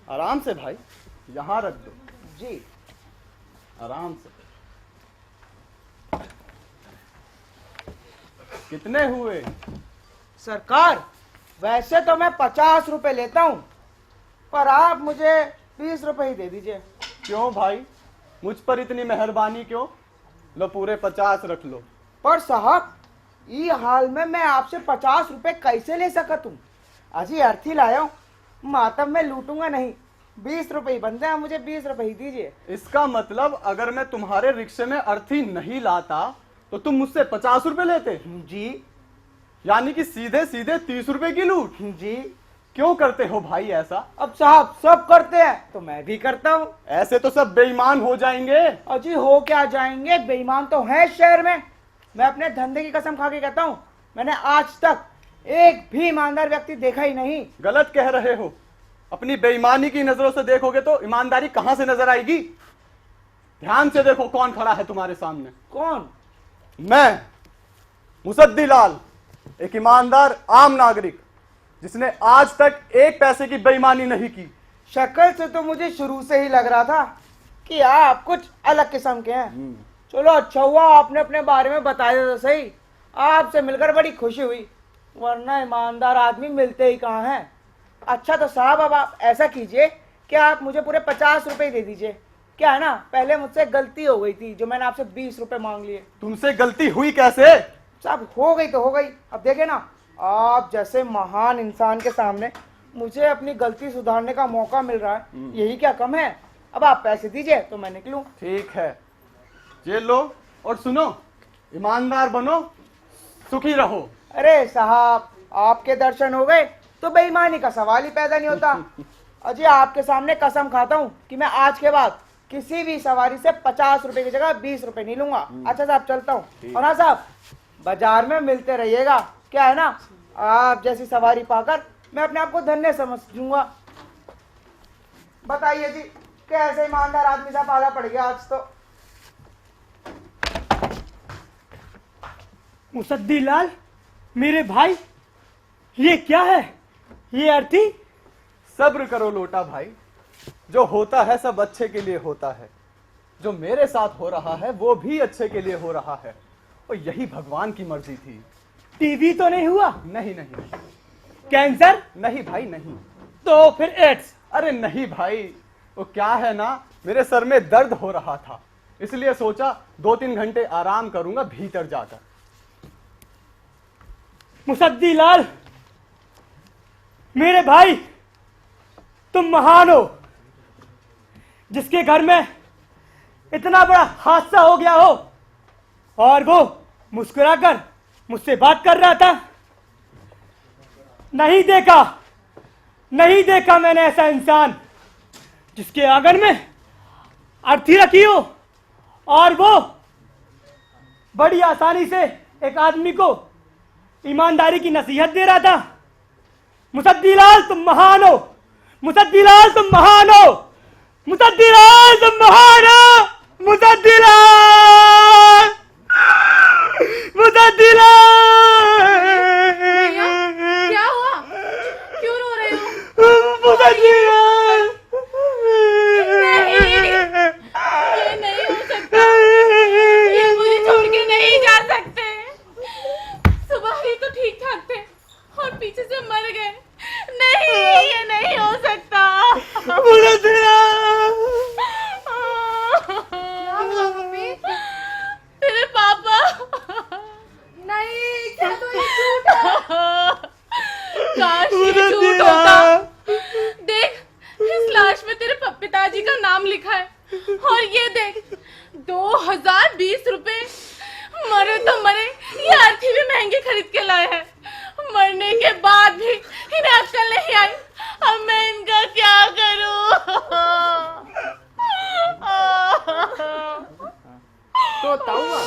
आराम से भाई, यहाँ रख दो जी। आराम से। कितने हुए? सरकार, वैसे तो मैं 50 रुपए लेता हूँ, पर आप मुझे 20 रुपए ही दे दीजिए। क्यों भाई, मुझ पर इतनी मेहरबानी क्यों? लो पूरे 50 रख लो। पर साहब, ये हाल में मैं आपसे 50 रुपए कैसे ले सकता हूँ? अजी अर्थी लाया हूँ, मातम में लूटूंगा नहीं। 20 रुपए ही बनते हैं, मुझे 20 रुपए ही दीजिए। इसका मतलब अगर मैं तुम्हारे रिक्शे में अर्थी नहीं लाता तो तुम मुझसे 50 रुपए लेते? जी। यानी कि सीधे सीधे 30 रुपए की लूट। जी। क्यों करते हो भाई ऐसा? अब साहब सब करते हैं तो मैं भी करता हूँ। ऐसे तो सब बेईमान हो जाएंगे। अजी हो क्या जाएंगे, बेईमान तो है शहर में। मैं अपने धंधे की कसम खा के कहता हूँ, मैंने आज तक एक भी ईमानदार व्यक्ति देखा ही नहीं। गलत कह रहे हो। अपनी बेईमानी की नजरों से देखोगे तो ईमानदारी कहां से नजर आएगी? ध्यान से देखो कौन खड़ा है तुम्हारे सामने। कौन? मैं मुसद्दी लाल, एक ईमानदार आम नागरिक जिसने आज तक एक पैसे की बेईमानी नहीं की। शक्ल से तो मुझे शुरू से ही लग रहा था कि आप कुछ अलग किस्म के हैं। चलो अच्छा हुआ आपने अपने बारे में बताया तो सही। आपसे मिलकर बड़ी खुशी हुई, वरना ईमानदार आदमी मिलते ही कहाँ हैं। अच्छा तो साहब, अब आप ऐसा कीजिए कि आप मुझे पूरे 50 रुपए दे दीजिए। क्या है ना, पहले मुझसे गलती हो गई थी जो मैंने आपसे 20 रुपए मांग लिए। तुमसे गलती हुई कैसे? साहब हो गई तो हो गई। अब देखे ना, आप जैसे महान इंसान के सामने मुझे अपनी गलती सुधारने का मौका मिल रहा है, यही क्या कम है। अब आप पैसे दीजिए तो मैं निकलूं। ठीक है, ये लो और सुनो, ईमानदार बनो, सुखी रहो। अरे साहब, आपके दर्शन हो गए तो बेईमानी का सवाल ही पैदा नहीं होता। अजी आपके सामने कसम खाता हूँ कि मैं आज के बाद किसी भी सवारी से 50 रुपए की जगह 20 रुपए नहीं लूंगा। अच्छा साहब चलता हूँ। और हाँ साहब, बाजार में मिलते रहिएगा। क्या है ना, आप जैसी सवारी पाकर मैं अपने आप को धन्य समझूंगा। बताइए जी, कैसे ईमानदार आदमी सा पाला पड़ गया आज तो। मुसद्दी लाल, मेरे भाई, ये क्या है? ये अर्थी? सब्र करो लोटा भाई, जो होता है सब अच्छे के लिए होता है। जो मेरे साथ हो रहा है वो भी अच्छे के लिए हो रहा है, और यही भगवान की मर्जी थी। टीबी तो नहीं हुआ? नहीं नहीं। कैंसर? नहीं भाई नहीं। तो फिर एड्स? अरे नहीं भाई, वो क्या है ना, मेरे सर में दर्द हो रहा था, इसलिए सोचा 2-3 घंटे आराम करूंगा भीतर जाकर। मुसद्दी लाल, मेरे भाई, तुम महान हो। जिसके घर में इतना बड़ा हादसा हो गया हो और वो मुस्कुराकर मुझसे बात कर रहा था, नहीं देखा मैंने ऐसा इंसान जिसके आंगन में अर्थी रखी हो और वो बड़ी आसानी से एक आदमी को ईमानदारी की नसीहत दे रहा था। मुसद्दी लाल तुम महान हो, मुसद्दी लाल तुम महान हो, मुसद्दी लाल तुम महान हो, मुसद्दी लाल, मुसद्दी लाल। क्या हुआ? क्यों रो रहे हो? मुसद्दी लाल। ये नहीं हो सकता, ये मुझे छोड़ के नहीं जा सकते। सुबह ही तो ठीक ठाक थे और पीछे से मर गए। नहीं, ये नहीं हो सकता। मुसद्दी लाल। क्या हुआ मम्मी? तेरे पापा। नहीं, क्या तो ये झूठ है? काश ये झूठ होता। देख, इस लाश में तेरे पिताजी का नाम लिखा है और ये देख 2020 रुपए। मरे तो मरे, ये अर्थी भी महंगे खरीद के लाए हैं। मरने के बाद भी इन्हें अक्ल नहीं आई। अब मैं इनका क्या करूं? तो ताऊआ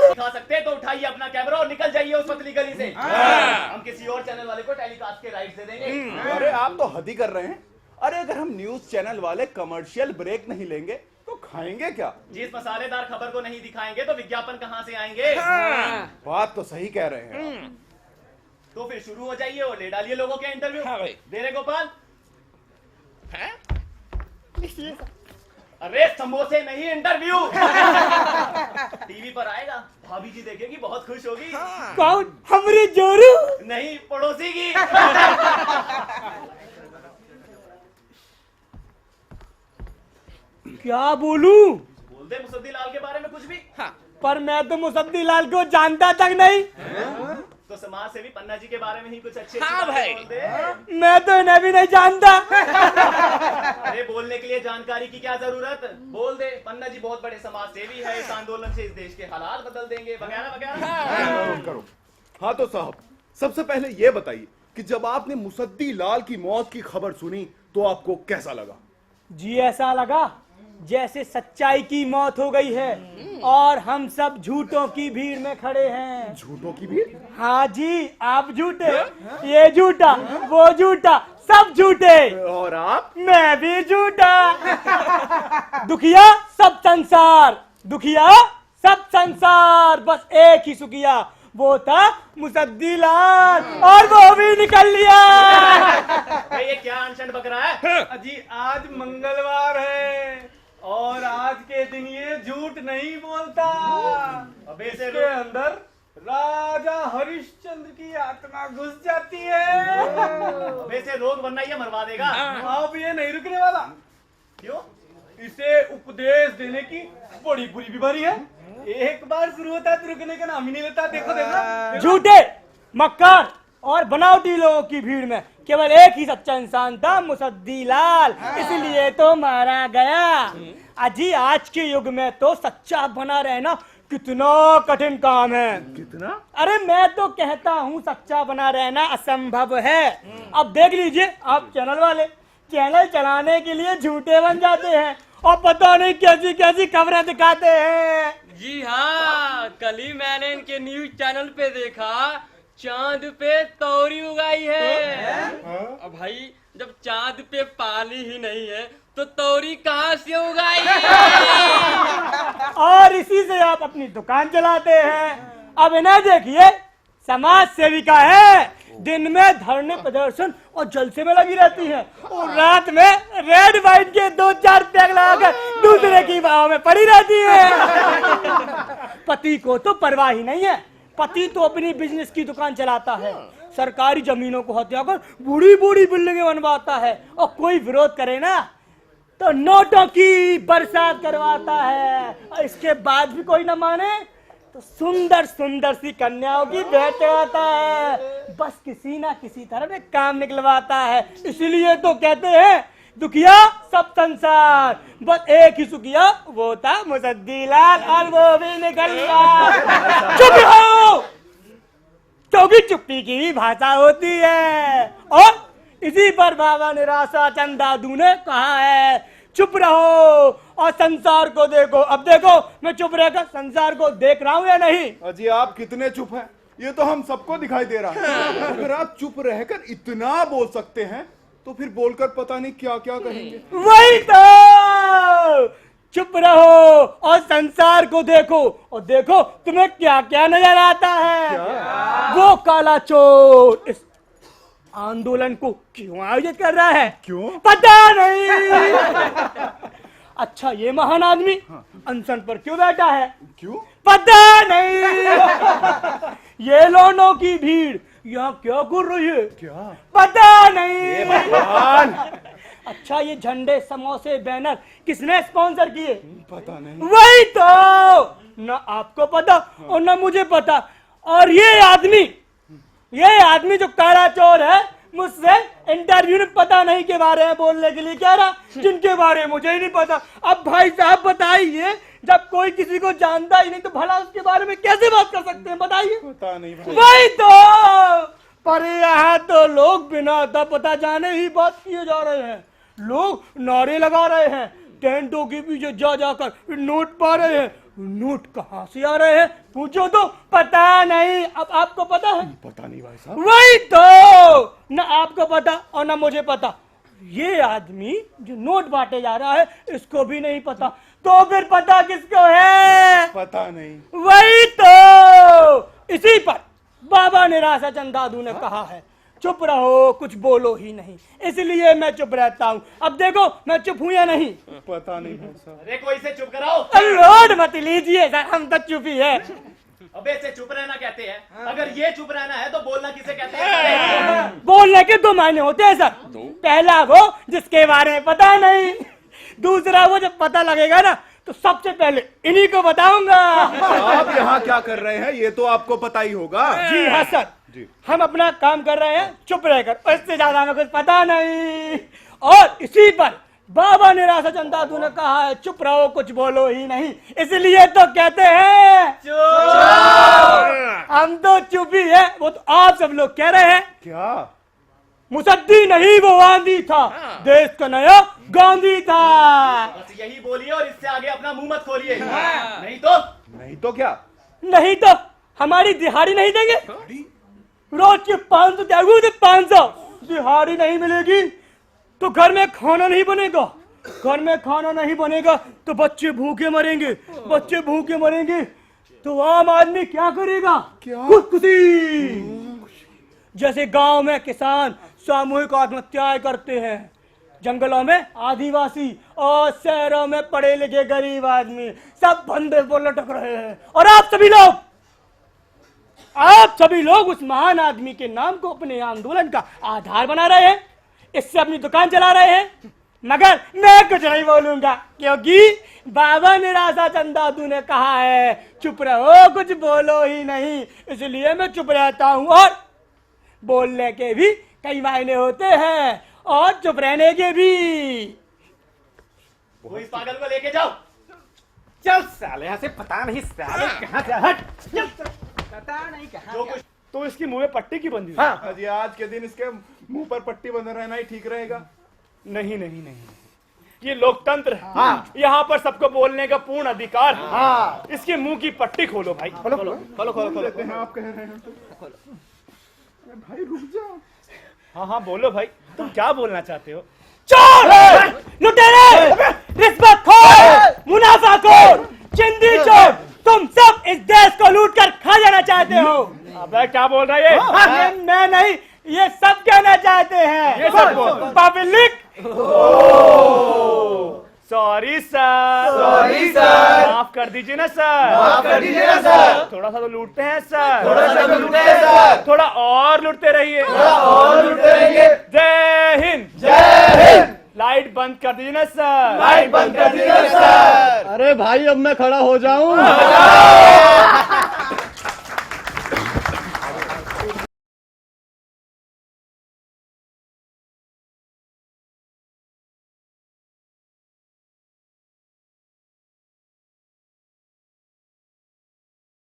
दिखा सकते हैं तो उठाइए अपना कैमरा और निकल जाइए उस पतली गली से। हम किसी और चैनल वाले को टेलीकास्ट के राइट्स दे देंगे। अरे आप तो हद ही कर रहे हैं। अरे अगर हम न्यूज चैनल वाले कमर्शियल ब्रेक नहीं लेंगे तो खाएंगे क्या? जिस मसालेदार खबर को नहीं दिखाएंगे तो विज्ञापन कहां से आएंगे? बात तो सही कह रहे हैं। तो फिर शुरू हो जाइए और ले डालिए लोगों के इंटरव्यू। दे रहे गोपाल? अरे समोसे नहीं, इंटरव्यू। टीवी पर आएगा, भाभी जी देखेगी, बहुत खुश होगी। कौन? हमरी जोरू? नहीं, पड़ोसी की। क्या बोलूं? बोल दे मुसद्दी लाल के बारे में कुछ भी। पर मैं तो मुसद्दी लाल को जानता तक नहीं। तो समाज सेवी पन्ना जी के बारे में ही कुछ अच्छे बोल दे। मैं तो इन्हें भी नहीं जानता। अरे बोलने के लिए जानकारी की क्या जरूरत, बोल दे पन्ना जी बहुत बड़े समाज सेवी है, इस आंदोलन से इस देश के हालात बदल देंगे, वगैरह वगैरह। करो। हाँ तो साहब, सबसे पहले ये बताइए कि जब आपने मुसद्दी लाल की मौत की खबर सुनी तो आपको कैसा लगा? जी ऐसा लगा जैसे सच्चाई की मौत हो गई है और हम सब झूठों की भीड़ में खड़े हैं। झूठों की भीड़? हाँ जी, आप झूठे, ये झूठा, वो झूठा, सब झूठे। और आप? मैं भी झूठा। दुखिया सब संसार, दुखिया सब संसार, बस एक ही सुखिया, वो था मुसद्दी लाल, और वो भी निकल लिया। भाई ये क्या अनशन बक रहा है? अजी आज मंगलवार है और आज के दिन ये झूठ नहीं बोलता। अबे से इसके अंदर राजा हरिश्चंद्र की आत्मा घुस जाती है। अबे से रोग वरना ये मरवा देगा। अब ये नहीं रुकने वाला। क्यों? इसे उपदेश देने की बड़ी बुरी बीमारी है। एक बार शुरू होता है तो रुकने का नाम ही नहीं लेता। देखो देखो झूठे, मक्कार और बनावटी लोगों की भीड़ में केवल एक ही सच्चा इंसान था, मुसद्दी लाल, इसलिए तो मारा गया। अजी आज के युग में तो सच्चा बना रहना कितना कठिन काम है। कितना? अरे मैं तो कहता हूँ सच्चा बना रहना असंभव है। अब देख लीजिए, आप चैनल वाले चैनल चलाने के लिए झूठे बन जाते हैं और पता नहीं कैसी कैसी खबरें दिखाते हैं। जी हाँ, कल ही मैंने इनके न्यूज चैनल पे देखा चांद पे तौरी उगाई है। अब भाई जब चांद पे पानी ही नहीं है तो तौरी कहाँ से उगाई? और इसी से आप अपनी दुकान चलाते हैं। अब इन्हें देखिए, समाज सेविका है, दिन में धरने प्रदर्शन और जलसे में लगी रहती है और रात में रेड वाइन के 2-4 पैक लगाकर दूसरे की बाहों में पड़ी रहती है। पति को तो परवाह ही नहीं है। पति तो अपनी बिजनेस की दुकान चलाता है, सरकारी जमीनों को हत्या कर बड़ी बड़ी बिल्डिंगें बनवाता है, और कोई विरोध करे ना तो नोटों की बरसात करवाता है, और इसके बाद भी कोई न माने तो सुंदर सुंदर सी कन्याओं की भेंट चढ़ाता है। बस किसी ना किसी तरह में काम निकलवाता है। इसलिए तो कहते हैं दुखिया सब संसार, बस एक ही सुखिया, वो था मुसद्दी लाल, और वो भी निकल गया। चुप रहो, क्योंकि चुप्पी की भी भाषा होती है। और इसी पर बाबा निराशा चंद दादू ने कहा है, चुप रहो और संसार को देखो। अब देखो मैं चुप रहकर संसार को देख रहा हूँ या नहीं? अजी आप कितने चुप हैं, ये तो हम सबको दिखाई दे रहा है। अगर आप चुप रहकर इतना बोल सकते हैं तो फिर बोलकर पता नहीं क्या क्या कहेंगे। वही तो, चुप रहो और संसार को देखो, और देखो तुम्हें क्या क्या नजर आता है। वो काला चोर इस आंदोलन को क्यों आयोजित कर रहा है? क्यों? पता नहीं। अच्छा ये महान आदमी अनशन पर क्यों बैठा है? क्यों? पता नहीं। ये लोगों की भीड़ यहाँ क्या कर रही है? क्या? पता नहीं। भगवान! अच्छा ये झंडे, समोसे, बैनर किसने स्पॉन्सर किए? पता नहीं। वही तो, ना आपको पता और ना मुझे पता। और ये आदमी जो काला चोर है, मुझसे इंटरव्यू में पता नहीं के बारे में बोलने के लिए कह रहा, जिनके बारे में मुझे ही नहीं पता। अब भाई साहब बताइए, जब कोई किसी को जानता ही नहीं तो भला उसके बारे में कैसे बात कर सकते हैं? बताइए। पता नहीं भाई। वही तो, पर यहाँ तो लोग बिना अता पता जाने ही बात किए जा रहे हैं। लोग नारे लगा रहे हैं, टेंटों के पीछे जा जाकर नोट पा रहे हैं। नोट कहाँ से आ रहे हैं पूछो तो पता नहीं। अब आपको पता है? पता नहीं भाई साहब। वही तो, ना आपको पता और ना मुझे पता। ये आदमी जो नोट बांटे जा रहा है इसको भी नहीं पता, तो फिर पता किसको है? पता नहीं। वही तो, इसी पर बाबा निराशा चंद दादू ने कहा है, चुप रहो, कुछ बोलो ही नहीं, इसलिए मैं चुप रहता हूँ। अब देखो मैं चुप हूँ या नहीं। पता नहीं भाई साहब। अरे कोई से चुप कराओ। लोड मत लीजिए सर, हम तो चुप ही है। अबे इसे चुप रहना कहते हैं। अगर ये चुप रहना है तो बोलना किसे कहते हैं? बोलने के दो मायने होते हैं सर। पहला वो जिसके बारे में पता नहीं, दूसरा वो जब पता लगेगा ना तो सबसे पहले इन्हीं को बताऊंगा। आप यहाँ क्या कर रहे हैं ये तो आपको पता ही होगा। जी हाँ सर, जी। हम अपना काम कर रहे हैं चुप रहकर, इससे ज्यादा हमें कुछ पता नहीं। और इसी पर बाबा निराशाचंद दादू ने कहा है चुप रहो, कुछ बोलो ही नहीं, इसलिए तो कहते हैं चुप। हम तो चुप ही है, वो तो आप सब लोग कह रहे हैं। क्या? मुसद्दी नहीं वो आंधी था, देश का नया गांधी था। बस यही बोलिए और इससे आगे अपना मुंह मत खोलिए। नहीं तो क्या? नहीं तो हमारी दिहाड़ी नहीं देंगे। रोज के 500 त्यागू थे, 500 दिहाड़ी नहीं मिलेगी तो घर में खाना नहीं बनेगा, घर में खाना नहीं बनेगा तो बच्चे भूखे मरेंगे, बच्चे भूखे मरेंगे तो आम आदमी क्या करेगा? खुदकुशी। जैसे गांव में किसान सामूहिक आत्महत्याएं करते हैं, जंगलों में आदिवासी और शहरों में पढ़े लिखे गरीब आदमी सब बंदे पर लटक रहे हैं। और आप सभी लोग उस महान आदमी के नाम को अपने आंदोलन का आधार बना रहे हैं, इससे अपनी दुकान चला रहे हैं। मगर मैं कुछ नहीं बोलूंगा क्योंकि बाबा निराशाचंद दादू ने कहा है चुप रहो, कुछ बोलो ही नहीं, इसलिए मैं चुप रहता हूं। और बोलने के भी कई मायने होते हैं और चुप रहने के भी। वो इस पागल को लेके जाओ। चल साले यहाँ से, पता नहीं साले कहाँ से, हट चल, पता नहीं कहाँ जो कुछ तो इसकी मुंह में पट्टी की बंदी। हाँ जी, आज के दिन इसके मुंह पर पट्टी बंधे रहना ही ठीक रहेगा। नहीं नहीं नहीं, ये लोकतंत्र है। हाँ। यहाँ पर सबको बोलने का पूर्ण अधिकार है। हाँ। इसके मुंह की पट्टी खोलो भाई, खोलो खोलो खोलो खोलो खोलो। देते हैं, आप कह रहे हैं तो। अरे भाई रुक जाओ। हाँ हाँ बोलो भाई, तुम क्या बोलना चाहते हो? चोर, लुटेरे, रिश्वतखोर, मुनाफाखोर, चिंदी चोर, तुम सब इस देश को लूट कर खा जाना चाहते हो। अबे क्या बोल रहा है ये? मैं नहीं, ये सब कहना चाहते हैं। ये सब पब्लिक। सॉरी सर, माफ कर दीजिए ना सर, थोड़ा सा तो लूटते हैं सर, थोड़ा और लूटते रहिए, जय हिंद। लाइट बंद कर दीजिए ना सर, अरे भाई अब मैं खड़ा हो जाऊं?